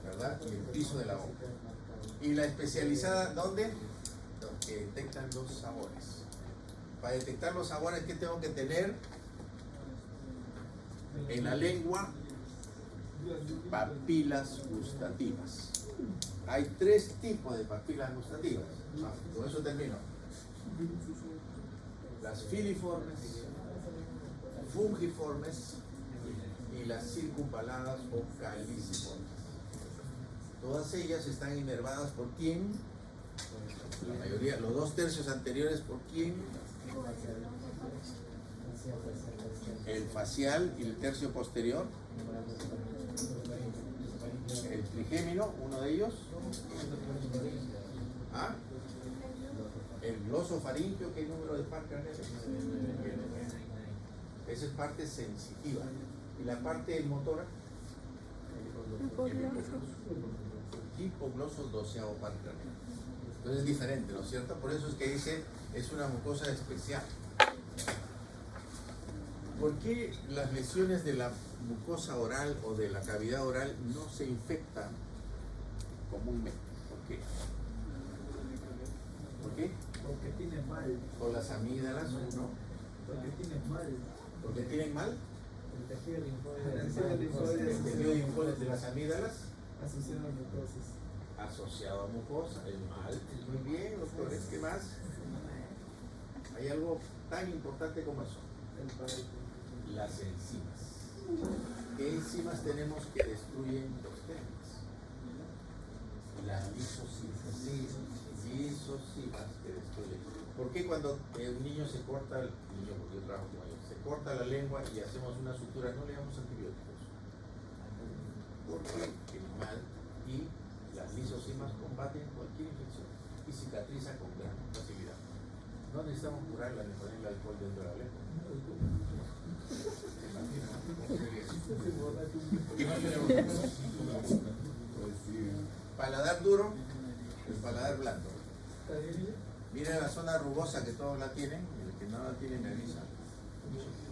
¿verdad? Y el piso de la boca. Y la especializada, ¿dónde? Los que detectan los sabores. Para detectar los sabores, ¿qué tengo que tener? En la lengua, papilas gustativas. Hay 3 tipos de papilas gustativas. Con eso termino. Las filiformes, fungiformes y las circunvaladas o caliciformes. Todas ellas están inervadas por quién? La mayoría, los 2/3 anteriores, ¿por quién? El facial y el tercio posterior. El trigémino, uno de ellos. ¿Ah? El glosofaringio, ¿qué número de par craneal? Esa es parte sensitiva. ¿Y la parte motora? El hipogloso, 12º par craneal. Entonces es diferente, ¿no es cierto? Por eso es que dice, es una mucosa especial. ¿Por qué las lesiones de la mucosa oral o de la cavidad oral no se infectan comúnmente? ¿Por qué? ¿Por qué?
Porque tiene mal.
Por las amígdalas, ¿no?
Porque tiene mal.
¿Por qué tienen mal?
El tejido linfoide
El tejido linfoide de las amígdalas
asociado a mucosis.
asociado a mucosa, el mal. Muy bien, doctores, ¿qué más? Hay algo tan importante como eso.
El parito.
Las enzimas. ¿Qué enzimas tenemos que destruyen los genes? Las lisocimas. Lisocimas que destruyen. ¿Por qué cuando un niño se corta, el niño, porque yo trabajo con ellos, se corta la lengua y hacemos una sutura, no le damos antibióticos? Porque el mal y las lisocimas combaten cualquier infección y cicatriza con gran facilidad. No necesitamos curarla ni ponerle alcohol dentro de la lengua. Paladar duro, el paladar blando. Miren la zona rugosa que todos la tienen, el que no la tiene me avisa.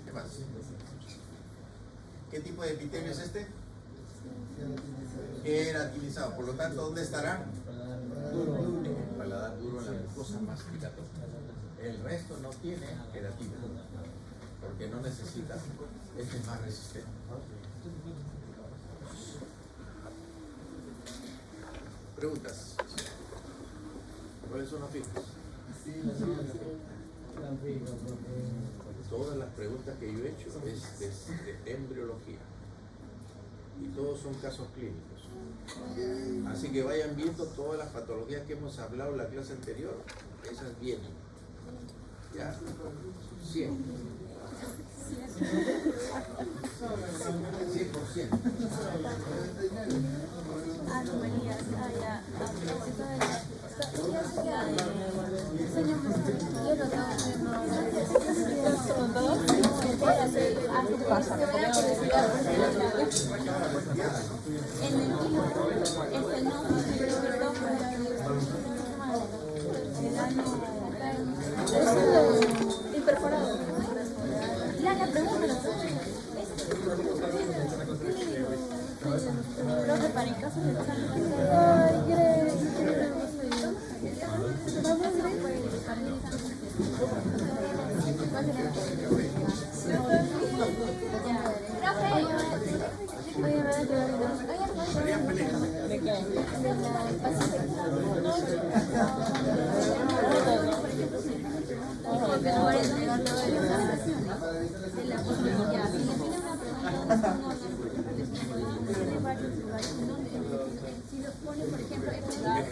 ¿Qué más? ¿Qué tipo de epitelio es este? Queratinizado. Por lo tanto, ¿dónde estará? El paladar duro en la mucosa masticatoria. El resto no tiene queratina, porque no necesita. Este es más resistente. Preguntas. ¿Cuáles son los fijos? Todas las preguntas que yo he hecho es de embriología. Y todos son casos clínicos. Así que vayan viendo todas las patologías que hemos hablado en la clase anterior. Esas vienen. Ya. 100%. 100%.
Anomalías, ya. A propósito de la... Imperforado. La pregunta. Creo que para el caso de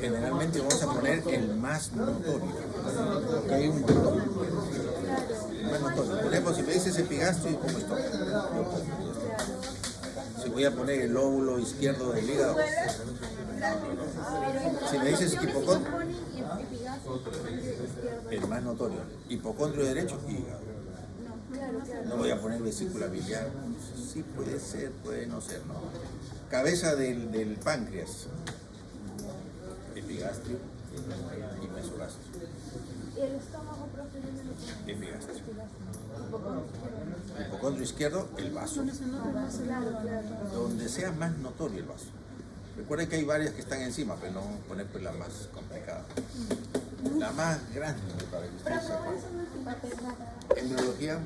Generalmente vamos a poner el más notorio, porque hay un más notorio. Por ejemplo, si me dices epigastrio, ¿cómo estoy? Si voy a poner el lóbulo izquierdo del hígado. Si me dices hipocondrio, el más notorio. Hipocondrio derecho, hígado. No voy a poner vesícula biliar. Sí puede ser, puede no ser, ¿no? Cabeza del páncreas. Epigastrio y mesogastrio.
¿Y el estómago, profe?
Epigastrio. Hipocondrio izquierdo, el vaso. Donde sea más notorio el vaso. Recuerden que hay varias que están encima, pero no vamos a poner pues la más complicada. La más grande para que ustedes sepan. Embriología,